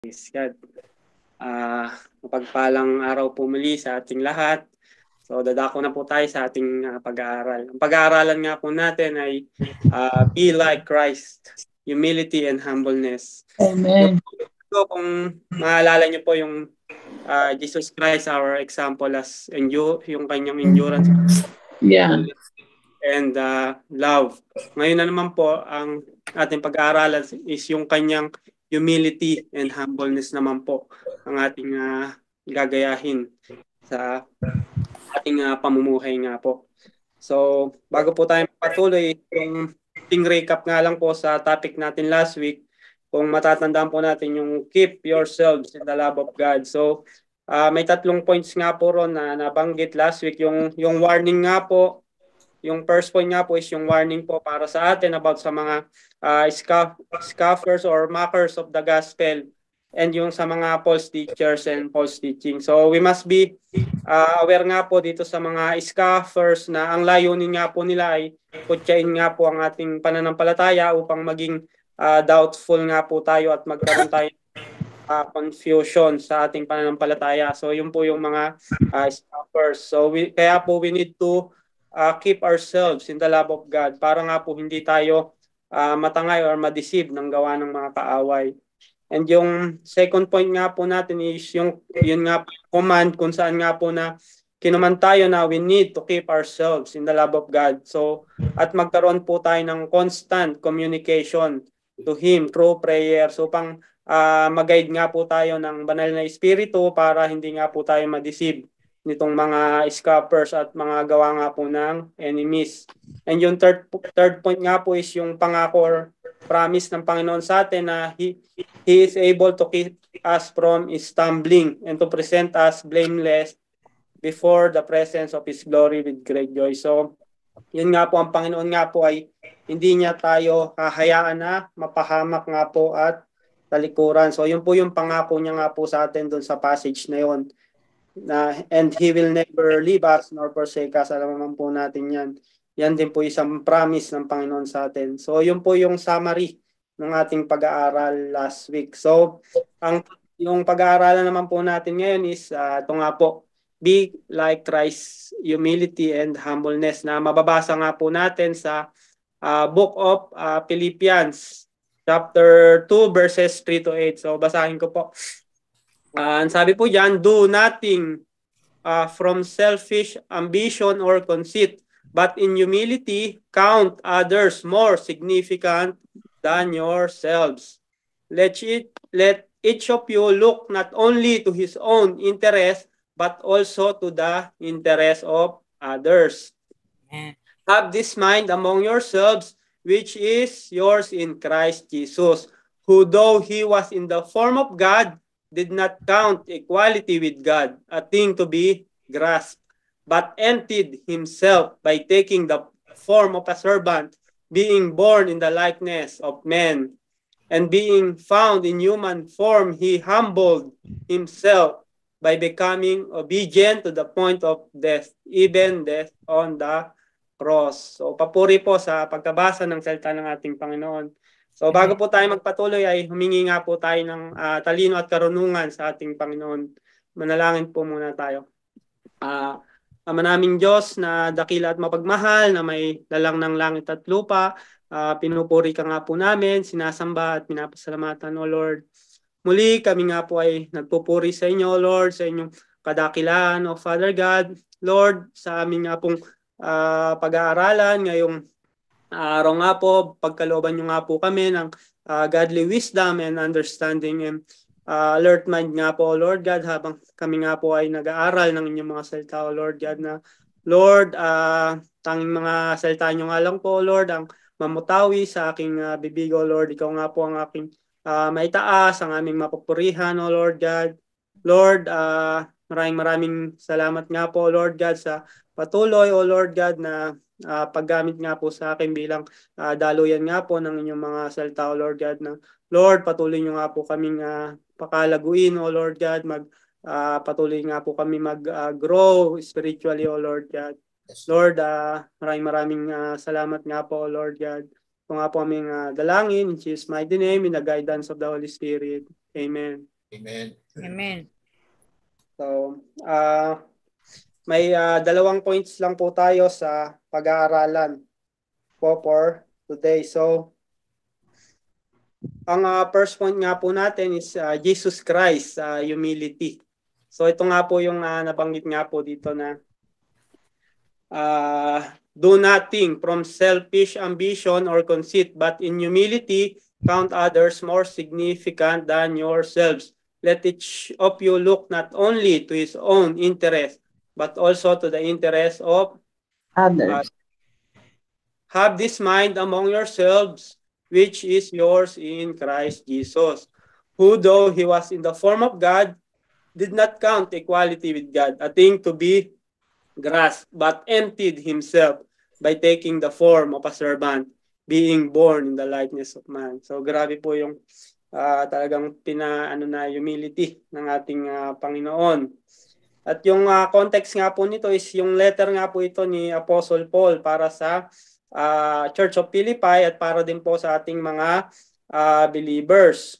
Praise God. Mapagpalang araw po muli sa ating lahat. So, dadako na po tayo sa ating pag-aaral. Ang pag-aaralan nga po natin ay Be Like Christ, Humility and Humbleness. Amen. Kung maalala niyo po yung Jesus Christ, our example as yung kanyang endurance and love. Ngayon na naman po, ang ating pag-aaralan is yung kanyang humility and humbleness naman po ang ating gagayahin sa ating pamumuhay nga po. So, bago po tayo patuloy, yung recap nga lang po sa topic natin last week, kung matatandaan po natin yung keep yourselves in the love of God. So, may 3 points nga po ron na nabanggit last week. Yung warning nga po, yung first point nga po is yung warning po para sa atin about sa mga scoffers or mockers of the gospel and yung sa mga false teachers and false teaching. So we must be aware nga po dito sa mga scoffers na ang layunin nga po nila ay kutyain nga po ang ating pananampalataya upang maging doubtful nga po tayo at magkaroon tayo confusion sa ating pananampalataya. So yun po yung mga scoffers. So kaya po we need to keep ourselves in the love of God para nga po hindi tayo matangay or ma-deceive ng gawa ng mga kaaway. And yung second point nga po natin is yun nga po, command kung saan nga po na kinuman tayo na we need to keep ourselves in the love of God. So at magkaroon po tayo ng constant communication to Him through prayer. So upang mag-guide nga po tayo ng banal na espiritu para hindi nga po tayo ma-deceive nitong mga scoffers at mga gawa nga po ng enemies. And yung third point nga po is yung pangako or promise ng Panginoon sa atin na He is able to keep us from stumbling and to present us blameless before the presence of His glory with great joy. So, yun nga po, ang Panginoon nga po ay hindi niya tayo hahayaan na mapahamak nga po at talikuran. So, yun po yung pangako niya nga po sa atin doon sa passage na yun. And He will never leave us nor forsake us. Alam naman po natin yan. Yan din po isang promise ng Panginoon sa atin. So, yun po yung summary ng ating pag-aaral last week. So, yung pag-aaralan naman po natin ngayon is ito nga po, Be Like Christ, Humility and Humbleness, na mababasa nga po natin sa book of Philippians, chapter 2, verses 3 to 8. So, basahin ko po. Ang sabi po dyan, do nothing from selfish ambition or conceit, but in humility count others more significant than yourselves. Let each of you look not only to his own interest, but also to the interest of others. Have this mind among yourselves, which is yours in Christ Jesus, who though he was in the form of God, did not count equality with God a thing to be grasped, but emptied himself by taking the form of a servant, being born in the likeness of men, and being found in human form, he humbled himself by becoming obedient to the point of death, even death on the cross. So papuri po sa pagkabasa ng salita ng ating Panginoon. So bago po tayo magpatuloy ay humingi nga po tayo ng talino at karunungan sa ating Panginoon. Manalangin po muna tayo. Ama naming Diyos na dakila at mapagmahal na may lalang ng langit at lupa, pinupuri ka nga po namin, sinasamba at pinapasalamatan, O Lord. Muli kami nga po ay nagpupuri sa inyo, Lord, sa inyong kadakilaan, O Father God. Lord, sa aming nga pong pag-aaralan ngayong araw nga po, pagkalooban nyo nga po kami ng godly wisdom and understanding and alert mind nga po, Lord God, habang kami nga po ay nag-aaral ng inyong mga salita, O Lord God, na Lord, tanging mga salita nyo nga lang po, Lord, ang mamutawi sa aking bibig, O Lord. Ikaw nga po ang aking maitaas, ang aming mapupurihan, O Lord God. Lord, maraming salamat nga po, Lord God, sa patuloy, O Lord God, na paggamit nga po sa akin bilang daluyan nga po ng inyong mga salita, O Lord God, na Lord, patuloy nyo nga po kaming pakalaguin, O Lord God, patuloy nga po kami mag-grow spiritually, O Lord God. Lord, maraming salamat nga po, O Lord God. Ito nga po aming dalangin in Jesus' mighty name, in the guidance of the Holy Spirit. Amen. Amen. Amen. So, may dalawang points lang po tayo sa pag-aaralan po for today. So, ang first point nga po natin is Jesus Christ, humility. So, ito nga po yung nabanggit nga po dito na do nothing from selfish ambition or conceit, but in humility count others more significant than yourselves. Let each of you look not only to his own interest, but also to the interest of Others. have this mind among yourselves, which is yours in Christ Jesus, who though he was in the form of God, did not count equality with God a thing to be grasped, but emptied himself by taking the form of a servant, being born in the likeness of man. So grabe po yung talagang na humility ng ating Panginoon. At yung context nga po nito is yung letter nga po ito ni Apostle Paul para sa Church of Philippi at para din po sa ating mga believers.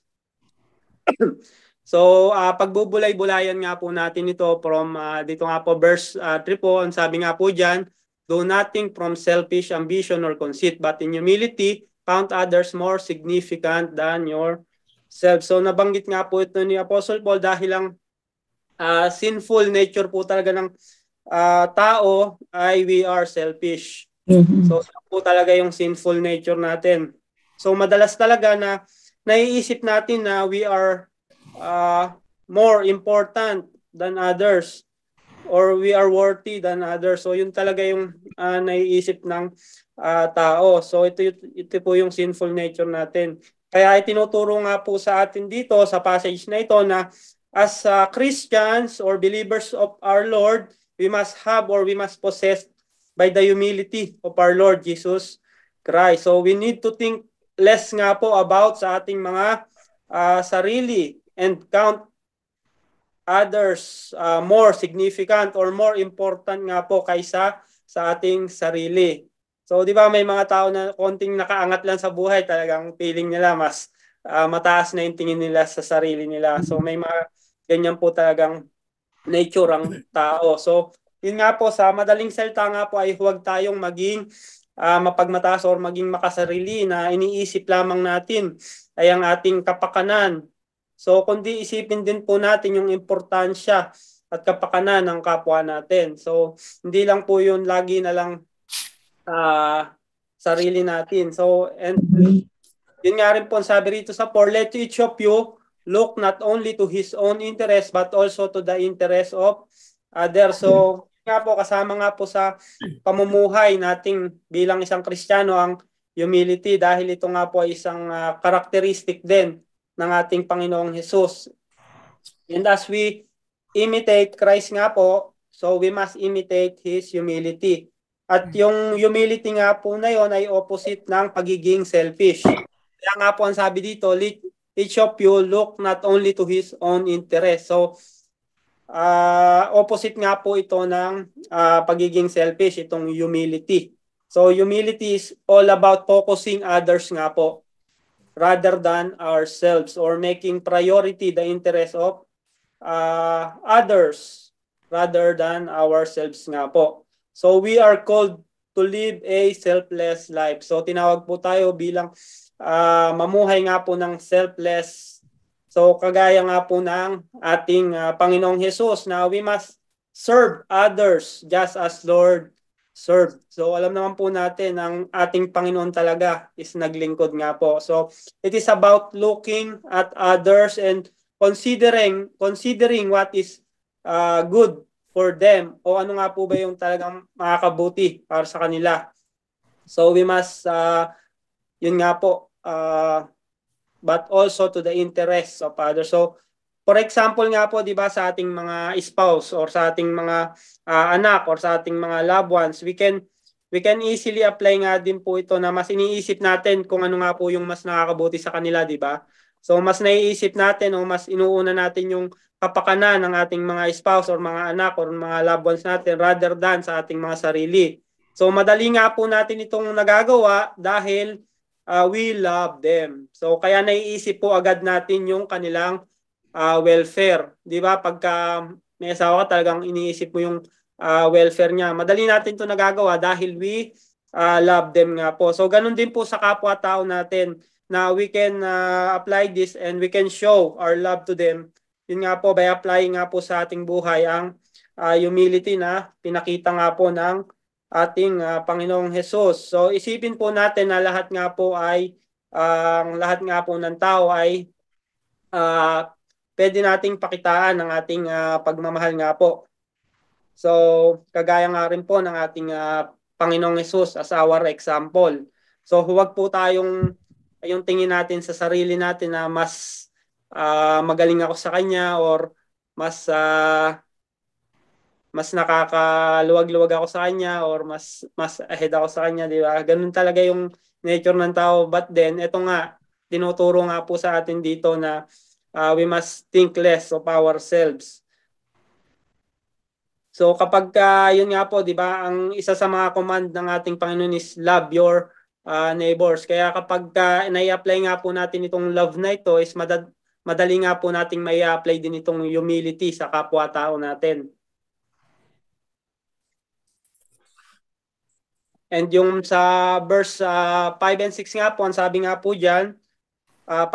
So, pagbubulay-bulayan nga po natin ito from dito nga po verse 3 po, ang sabi nga po diyan, do nothing from selfish ambition or conceit, but in humility count others more significant than yourself. So, nabanggit nga po ito ni Apostle Paul dahil lang sinful nature po talaga ng tao ay we are selfish. So, ito po talaga yung sinful nature natin. So, madalas talaga na naiisip natin na we are more important than others or we are worthy than others. So, yun talaga yung naiisip ng tao. So, ito po yung sinful nature natin. Kaya itinuturo nga po sa atin dito sa passage na ito na as Christians or believers of our Lord, we must have or we must possess by the humility of our Lord Jesus Christ. So we need to think less nga po about sa ating mga sarili and count others more significant or more important nga po kaysa sa ating sarili. So di ba may mga tao na konting nakaangat lang sa buhay, talagang feeling nila mas mataas na yung tingin nila sa sarili nila. So may mga ganyan po talagang nature ang tao. So, yun nga po, sa madaling salita nga po ay huwag tayong maging mapagmataas or maging makasarili na iniisip lamang natin ay ang ating kapakanan. So, kundi isipin din po natin yung importansya at kapakanan ng kapwa natin. So, hindi lang po yun lagi na lang sarili natin. So, and yun nga rin po sabi rito sa 4, let each of you look not only to his own interest but also to the interest of others. So, nga po, kasama nga po sa pamumuhay nating bilang isang Kristiyano ang humility dahil ito nga po ay isang karakteristik din ng ating Panginoong Jesus. And as we imitate Christ nga po, so we must imitate His humility. At yung humility nga po na yon ay opposite ng pagiging selfish. Kaya nga po ang sabi dito, each of you look not only to his own interest. So, opposite nga po ito ng pagiging selfish, itong humility. So, humility is all about focusing others nga po rather than ourselves or making priority the interest of others rather than ourselves nga po. So, we are called to live a selfless life. So, tinawag po tayo bilang mamuhay nga po ng selfless. So kagaya nga po ng ating Panginoong Jesus na we must serve others just as Lord served. So alam naman po natin ang ating Panginoon talaga is naglingkod nga po. So it is about looking at others and considering what is good for them o ano nga po ba yung talagang makakabuti para sa kanila. So we must yun nga po but also to the interests of others. So, for example nga po, di ba, sa ating mga spouse or sa ating mga anak or sa ating mga loved ones, we can easily apply nga din po ito na mas iniisip natin kung ano nga po yung mas nakakabuti sa kanila, di ba? So, mas naiisip natin o mas inuuna natin yung kapakanan ng ating mga spouse or mga anak or mga loved ones natin rather than sa ating mga sarili. So, madali nga po natin itong nagagawa dahil we love them. So kaya naiisip po agad natin yung kanilang welfare. Di ba? Pagka may asawa ka, talagang iniisip mo yung welfare niya. Madali natin ito nagagawa dahil we love them nga po. So, ganun din po sa kapwa-tao natin na we can apply this and we can show our love to them. Yun nga po, by applying nga po sa ating buhay ang humility na pinakita nga po ng ating Panginoong Jesus. So, isipin po natin na lahat nga po ay ang lahat nga po ng tao ay pwede nating pakitaan ng ating pagmamahal nga po. So, kagaya nga rin po ng ating Panginoong Hesus as our example. So, huwag po tayong yung tingin natin sa sarili natin na mas magaling ako sa kanya or mas nakakaluwag-luwag ako sa kanya or mas ahead ako sa kanya, di ba? Ganun talaga yung nature ng tao. But then, ito nga, tinuturo nga po sa atin dito na we must think less of ourselves. So kapag yun nga po, 'di ba, ang isa sa mga command ng ating Panginoon is love your neighbors. Kaya kapag nai-apply nga po natin itong love na ito is madali nga po nating mai-apply din itong humility sa kapwa-tao natin. And yung sa verse 5 and 6 nga po, ang sabi nga po diyan, 5,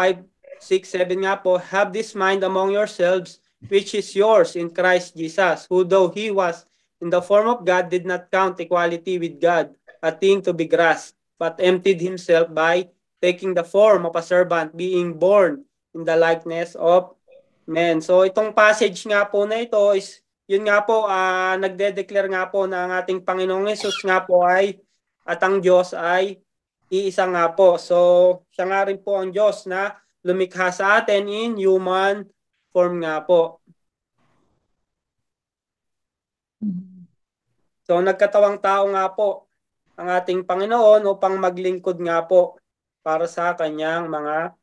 6, 7 nga po, have this mind among yourselves, which is yours in Christ Jesus, who though he was in the form of God, did not count equality with God a thing to be grasped, but emptied himself by taking the form of a servant, being born in the likeness of men. So itong passage nga po na ito is, yun nga po, nagde-declare nga po na ang ating Panginoong Hesus nga po ay, at ang Diyos ay iisa nga po. So siya nga rin po ang Diyos na lumikha sa atin in human form nga po. So nagkatawang tao nga po ang ating Panginoon upang maglingkod nga po para sa kanyang mga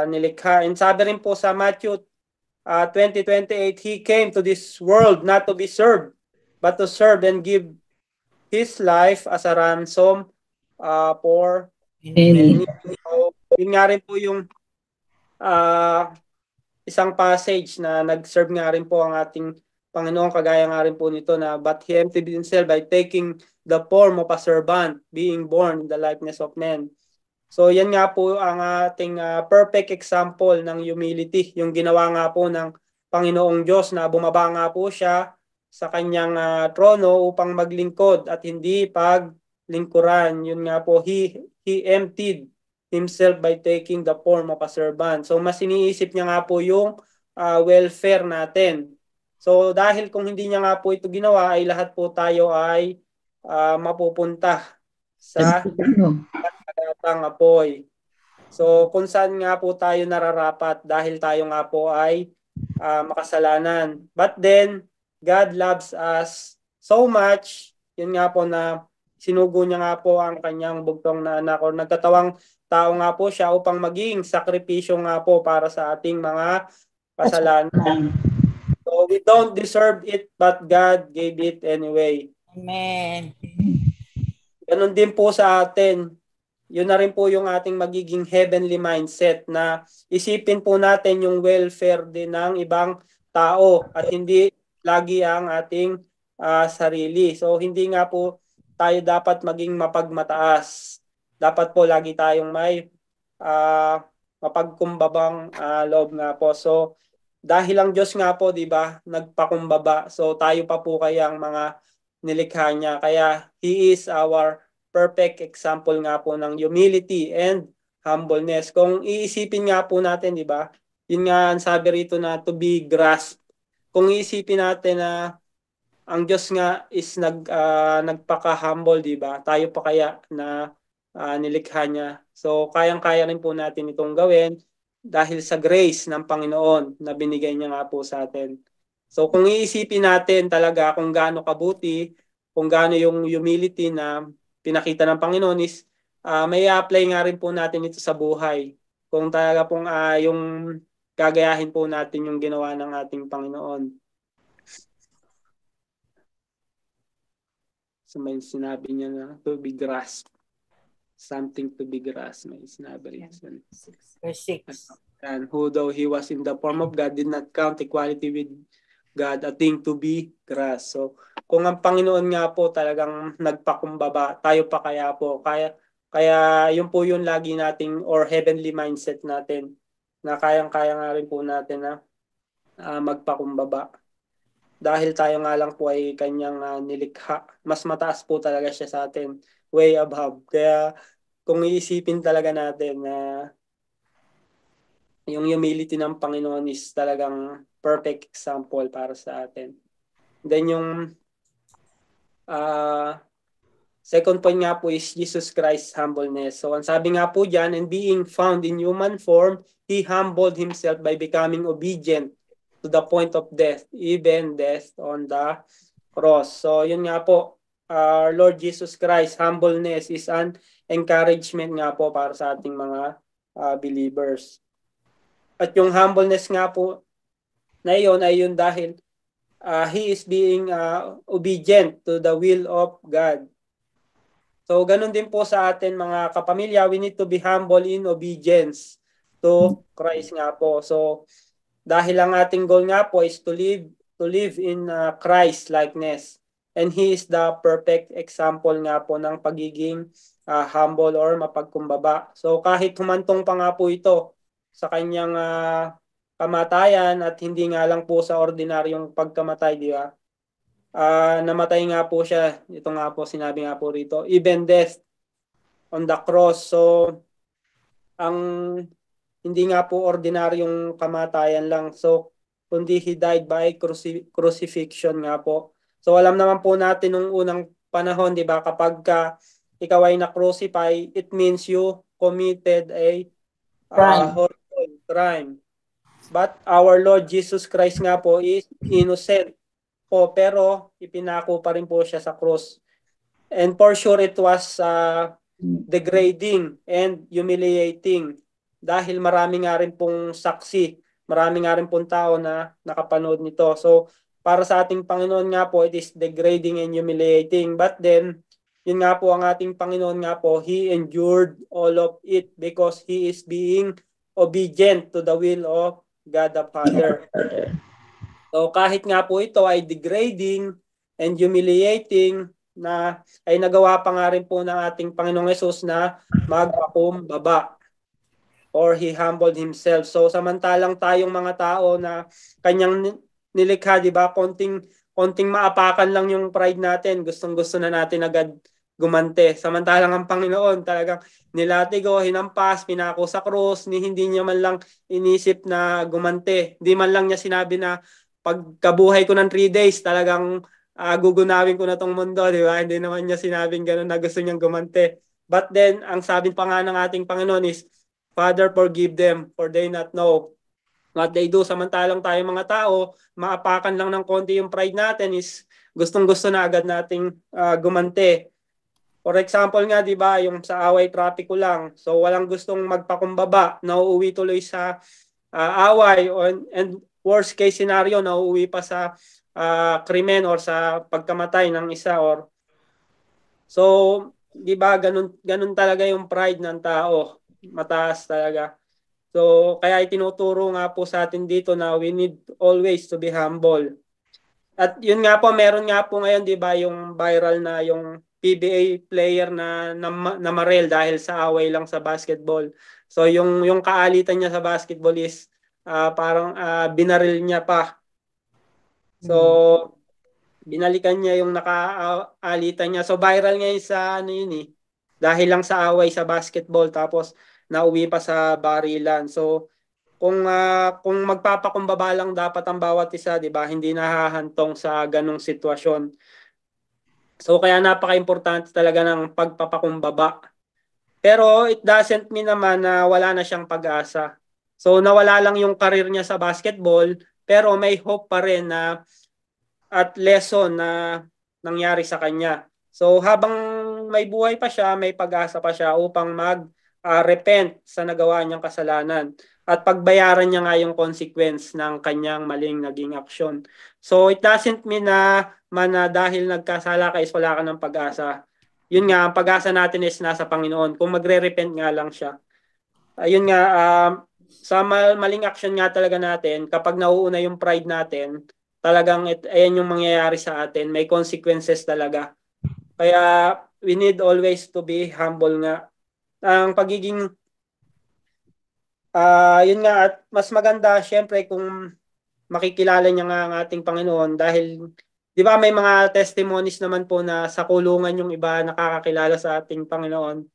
nilikha. And sabi rin po sa Matthew 20:28, He came to this world not to be served, but to serve and give His life as a ransom for many. So, yun nga rin po yung isang passage na nag-serve nga rin po ang ating Panginoon, kagaya nga rin po nito na, but He emptied Himself by taking the form of a servant, being born in the likeness of men. So yan nga po ang ating perfect example ng humility, yung ginawa nga po ng Panginoong Diyos na bumaba nga po siya sa kanyang trono upang maglingkod at hindi paglingkuran. Yun nga po, he emptied himself by taking the form of a servant. So mas iniisip niya nga po yung welfare natin. So dahil kung hindi niya nga po ito ginawa ay lahat po tayo ay mapupunta sa dagatang apoy. So kung saan nga po tayo nararapat dahil tayo nga po ay makasalanan. But then, God loves us so much, yun nga po na sinugo niya nga po ang kanyang bugtong na anak o nagkatawang tao nga po siya upang maging sakripisyo nga po para sa ating mga kasalanan. So we don't deserve it, but God gave it anyway. Amen. Ganon din po sa atin. Yun na rin po yung ating magiging heavenly mindset na isipin po natin yung welfare din ng ibang tao at hindi lagi ang ating sarili. So hindi nga po tayo dapat maging mapagmataas. Dapat po lagi tayong may mapagkumbabang loob nga po. So dahil ang Diyos nga po, 'di ba, nagpakumbaba. So tayo pa po kaya ang mga nilikha niya. Kaya He is our perfect example nga po ng humility and humbleness. Kung iisipin nga po natin, 'di ba? Yun nga ang sabi rito na to be grasped. Kung iisipin natin na ang Diyos nga is nagpaka-humble, 'di ba? Tayo pa kaya na nilikha niya. So kayang-kaya rin po natin itong gawin dahil sa grace ng Panginoon na binigay niya nga po sa atin. So kung iisipin natin talaga kung gaano kabuti, kung gaano yung humility na pinakita ng Panginoon is may apply nga rin po natin ito sa buhay. Kung talaga pong yung gagayahin po natin yung ginawa ng ating Panginoon. So may sinabi niya na to be grasped. Something to be grasped. May sinabi rin. Verse 6. And who though he was in the form of God did not count equality with God a thing to be grasped. So kung ang Panginoon nga po talagang nagpakumbaba, tayo pa kaya po. Kaya yun po yung lagi nating or heavenly mindset natin na kayang-kaya nga rin po natin na magpakumbaba. Dahil tayo nga lang po ay kanyang nilikha. Mas mataas po talaga siya sa atin. Way above. Kaya kung iisipin talaga natin na yung humility ng Panginoon is talagang perfect example para sa atin. Then yung second point nga po is Jesus Christ's humbleness. So ang sabi nga po dyan, and being found in human form, He humbled Himself by becoming obedient to the point of death, even death on the cross. So yun nga po, our Lord Jesus Christ, humbleness is an encouragement nga po para sa ating mga believers. At yung humbleness nga po na yun ay yun dahil He is being obedient to the will of God. So, ganun din po sa atin mga kapamilya, we need to be humble in obedience to Christ nga po. So, dahil ang ating goal nga po is to live in Christ likeness. And He is the perfect example nga po ng pagiging humble or mapagkumbaba. So, kahit humantong pa nga po ito sa kanyang kamatayan at hindi nga lang po sa ordinaryong pagkamatay, di ba? Namatay nga po siya. Ito nga po, sinabi nga po rito. Even death on the cross. So, ang hindi nga po ordinaryong kamatayan lang. So, kundi He died by crucifixion nga po. So, alam naman po natin nung unang panahon, di ba, kapag ikaw ay na-crucify, it means you committed a horrible crime. But our Lord Jesus Christ nga po is innocent po, pero ipinako pa rin po siya sa cross. And for sure it was degrading and humiliating dahil marami nga rin pong saksi, marami nga rin pong tao na nakapanood nito. So para sa ating Panginoon nga po, it is degrading and humiliating. But then, yun nga po ang ating Panginoon nga po, He endured all of it because He is being obedient to the will of God the Father. So kahit nga po ito ay degrading and humiliating na ay nagawa pa nga rin po ng ating Panginoong Yesus na magpakumbaba or He humbled Himself. So samantalang tayong mga tao na kanyang nilikha, di ba, konting maapakan lang yung pride natin, gustong-gusto na natin agad gumante. Samantalang ang Panginoon talagang nilatigo, hinampas, pinako sa krus, hindi niya man lang inisip na gumante. Hindi man lang niya sinabi na pagkabuhay ko ng 3 days, talagang gugunawin ko na tong mundo, di ba? Hindi naman niya sinabing gano'n na gusto niyang gumante. But then, ang sabi pa nga ng ating Panginoon is, Father, forgive them, for they not know what they do. Samantalang tayo mga tao, maapakan lang ng konti yung pride natin is gustong-gusto na agad nating gumante. For example nga, di ba, yung sa away trapiko lang. So, walang gustong magpakumbaba, nauuwi tuloy sa away and worst case scenario, nauuwi pa sa krimen or sa pagkamatay ng isa or so, di ba, ganun talaga yung pride ng tao. Mataas talaga. So, kaya itinuturo nga po sa atin dito na we need always to be humble. At yun nga po, meron nga po ngayon, di ba, yung viral na yung PBA player na namarel dahil sa away lang sa basketball. So, yung kaalitan niya sa basketball is parang binaril niya pa. So, binalikan niya yung nakaalitan niya. So, viral ngayon sa ano yun eh. Dahil lang sa away sa basketball tapos nauwi pa sa barilan. So, kung magpapakumbaba lang dapat ang bawat isa, 'di ba? Hindi nahahantong sa ganong sitwasyon. So kaya napaka-importante talaga ng pagpapakumbaba. Pero it doesn't mean naman na wala na siyang pag-asa. So nawala lang yung career niya sa basketball, pero may hope pa rin na at lesson na nangyari sa kanya. So habang may buhay pa siya, may pag-asa pa siya upang repent sa nagawa niyang kasalanan at pagbayaran niya nga yung consequence ng kanyang maling naging aksyon. So it doesn't mean na dahil nagkasala ka is wala ka ng pag-asa. Yun nga, ang pag-asa natin is nasa Panginoon. Kung magre-repent nga lang siya. Ayun nga, sa maling action nga talaga natin, kapag nauuna yung pride natin, talagang ayan yung mangyayari sa atin. May consequences talaga. Kaya we need always to be humble nga. Ang pagiging, yun nga, at mas maganda, syempre, kung makikilala niya nga ang ating Panginoon dahil, di ba, may mga testimonies naman po na sa kulungan yung iba nakakakilala sa ating Panginoon.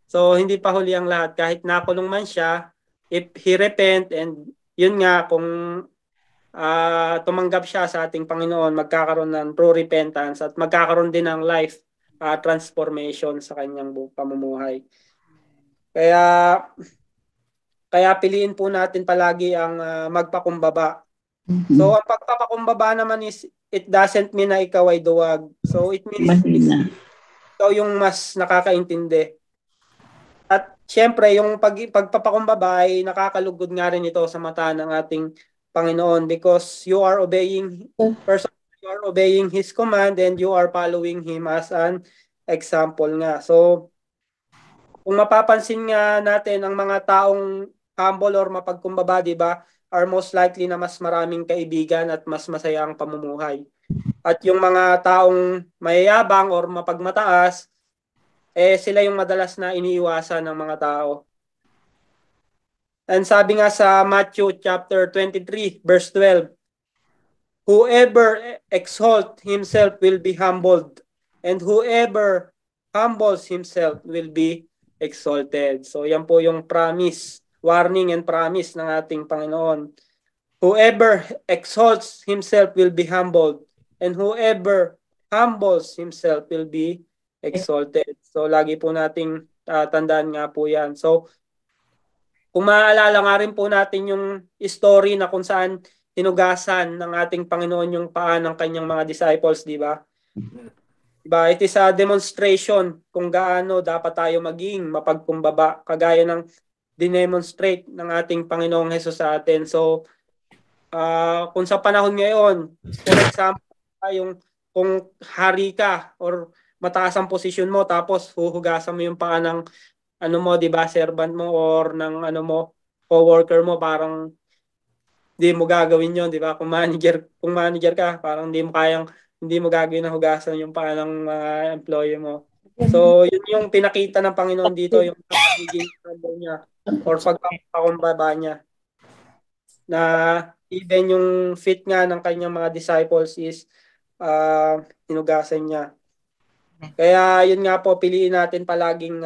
So, hindi pa huli ang lahat. Kahit nakulong man siya, if he repent and yun nga, kung tumanggap siya sa ating Panginoon, magkakaroon ng true repentance at magkakaroon din ng life transformation sa kanyang pamumuhay. Kaya kaya piliin po natin palagi ang magpakumbaba. So, ang pagpapakumbaba naman is, it doesn't mean na ikaw ay duwag. So, it means ikaw yung mas nakakaintindi. At syempre, yung pagpapakumbaba ay nakakalugod nga rin ito sa mata ng ating Panginoon because you are obeying, first, you are obeying His command and you are following Him as an example nga. So, kung mapapansin nga natin ang mga taong humble or mapagkumbaba, di ba, are most likely na mas maraming kaibigan at mas masaya ang pamumuhay. At yung mga taong mayayabang or mapagmataas, sila yung madalas na iniiwasan ng mga tao. And sabi nga sa Matthew chapter 23, verse 12, whoever exalt himself will be humbled, and whoever humbles himself will be exalted. So yan po yung promise, warning and promise ng ating Panginoon. Whoever exalts himself will be humbled, and whoever humbles himself will be exalted. So lagi po nating tandaan nga po yan. So kung maaalala nga rin po natin yung story na kung saan hinugasan ng ating Panginoon yung paa ng kanyang mga disciples, di ba? Diba? It is a demonstration kung gaano dapat tayo maging mapagkumbaba, kagaya ng dinemonstrate ng ating Panginoong Hesus sa atin. So, kung sa panahon ngayon, for example, yung kung hari ka or mataas ang posisyon mo tapos huhugasan mo yung paa ng ano mo, 'di ba, servant mo or ng ano mo, co-worker mo, parang hindi mo gagawin 'yon, 'di ba? Kung manager ka, parang hindi mo gagawin na hugasan yung paa ng mga employee mo. So, yun yung pinakita ng Panginoon dito, yung pagiging humble niya or pagpapakumbaba niya, na even yung feet nga ng kanyang mga disciples is hinugasan niya. Kaya yun nga po, piliin natin palaging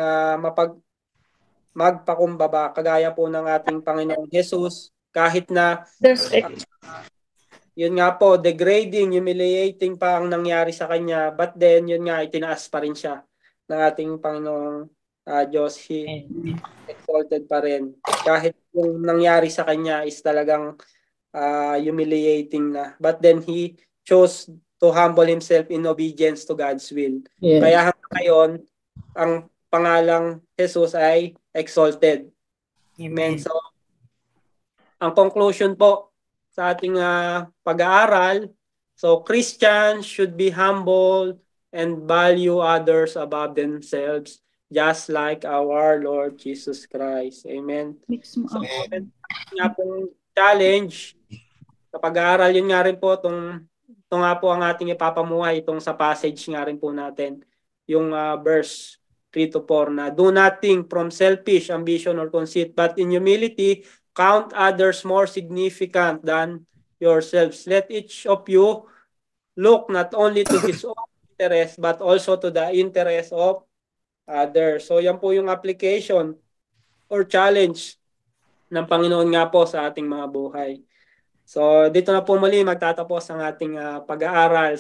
magpakumbaba kagaya po ng ating Panginoong Jesus, kahit na yun nga po, degrading, humiliating pa ang nangyari sa kanya, but then yun nga, itinaas pa rin siya ng ating Panginoong Diyos. He exalted pa rin kahit yung nangyari sa kanya is talagang humiliating na, but then he chose to humble himself in obedience to God's will. Yes. Kaya hanggang ngayon ang pangalang Jesus ay exalted. Amen. So, ang conclusion po sa ating pag-aaral, so Christians should be humble and value others above themselves, just like our Lord Jesus Christ. Amen. So, nga pong challenge sa pag-aaral, yun nga rin po, ito nga po ang ating ipapamuhay, itong sa passage nga rin po natin, yung verse 3 to 4 na, do nothing from selfish ambition or conceit, but in humility, count others more significant than yourselves. Let each of you look not only to his own interest, but also to the interest of others. So yan po yung application or challenge ng Panginoon nga po sa ating mga buhay. So dito na po muli magtatapos ang ating pag-aaral